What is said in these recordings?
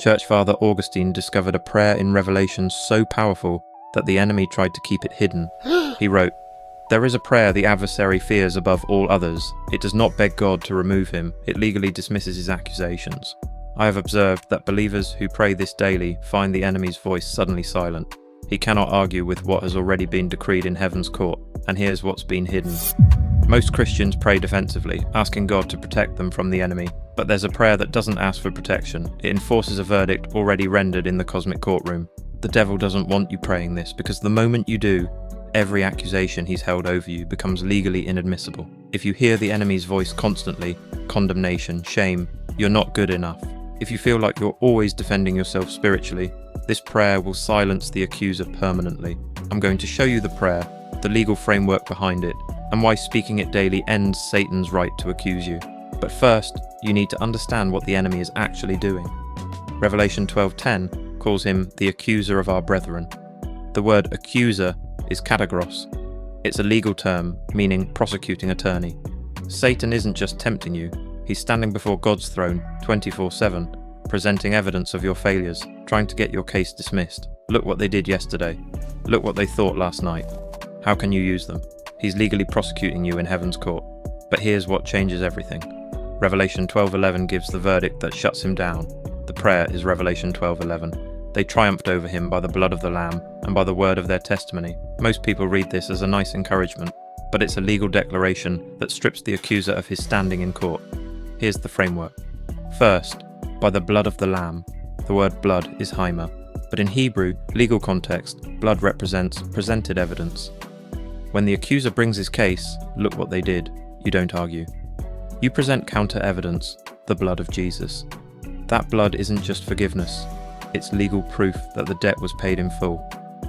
Church Father Augustine discovered a prayer in Revelation so powerful that the enemy tried to keep it hidden. He wrote, "There is a prayer the adversary fears above all others. It does not beg God to remove him, it legally dismisses his accusations. I have observed that believers who pray this daily find the enemy's voice suddenly silent. He cannot argue with what has already been decreed in heaven's court, and here's what's been hidden." Most Christians pray defensively, asking God to protect them from the enemy. But there's a prayer that doesn't ask for protection. It enforces a verdict already rendered in the cosmic courtroom. The devil doesn't want you praying this, because the moment you do, every accusation he's held over you becomes legally inadmissible. If you hear the enemy's voice constantly, condemnation, shame, you're not good enough. If you feel like you're always defending yourself spiritually, this prayer will silence the accuser permanently. I'm going to show you the prayer, the legal framework behind it, and why speaking it daily ends Satan's right to accuse you. But first, you need to understand what the enemy is actually doing. Revelation 12:10 calls him the accuser of our brethren. The word accuser is katēgoros. It's a legal term meaning prosecuting attorney. Satan isn't just tempting you, he's standing before God's throne 24/7, presenting evidence of your failures, trying to get your case dismissed. Look what they did yesterday. Look what they thought last night. How can you use them? He's legally prosecuting you in heaven's court. But here's what changes everything. Revelation 12:11 gives the verdict that shuts him down. The prayer is Revelation 12:11. They triumphed over him by the blood of the Lamb and by the word of their testimony. Most people read this as a nice encouragement, but it's a legal declaration that strips the accuser of his standing in court. Here's the framework. First, by the blood of the Lamb. The word blood is haima, but in Hebrew, legal context, blood represents presented evidence. When the accuser brings his case, look what they did. You don't argue. You present counter-evidence, the blood of Jesus. That blood isn't just forgiveness, it's legal proof that the debt was paid in full.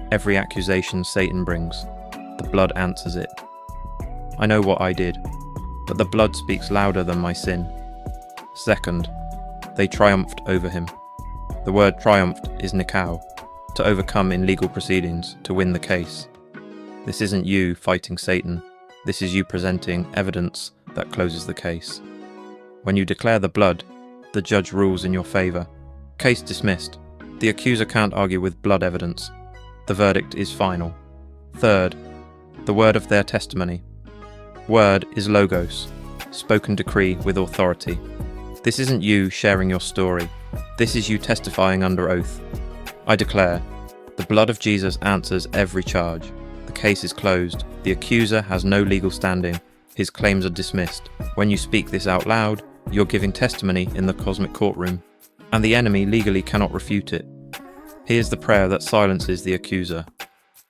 Every accusation Satan brings, the blood answers it. I know what I did, but the blood speaks louder than my sin. Second, they triumphed over him. The word triumphed is nikaō, to overcome in legal proceedings, to win the case. This isn't you fighting Satan, this is you presenting evidence that closes the case. When you declare the blood, the judge rules in your favour. Case dismissed. The accuser can't argue with blood evidence. The verdict is final. Third, the word of their testimony. Word is logos, spoken decree with authority. This isn't you sharing your story. This is you testifying under oath. I declare, the blood of Jesus answers every charge. The case is closed. The accuser has no legal standing. His claims are dismissed. When you speak this out loud, you're giving testimony in the cosmic courtroom, and the enemy legally cannot refute it. Here's the prayer that silences the accuser.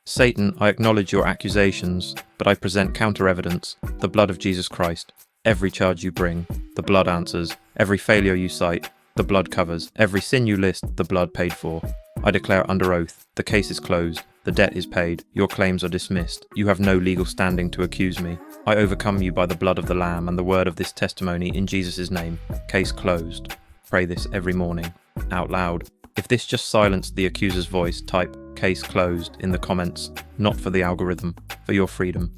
Satan, I acknowledge your accusations, but I present counter-evidence, the blood of Jesus Christ. Every charge you bring, the blood answers. Every failure you cite, the blood covers. Every sin you list, the blood paid for. I declare under oath, the case is closed. The debt is paid, your claims are dismissed, you have no legal standing to accuse me. I overcome you by the blood of the Lamb and the word of this testimony in Jesus' name. Case closed. Pray this every morning, out loud. If this just silenced the accuser's voice, type case closed in the comments, not for the algorithm, for your freedom.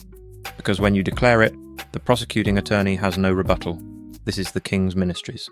Because when you declare it, the prosecuting attorney has no rebuttal. This is the King's Ministries.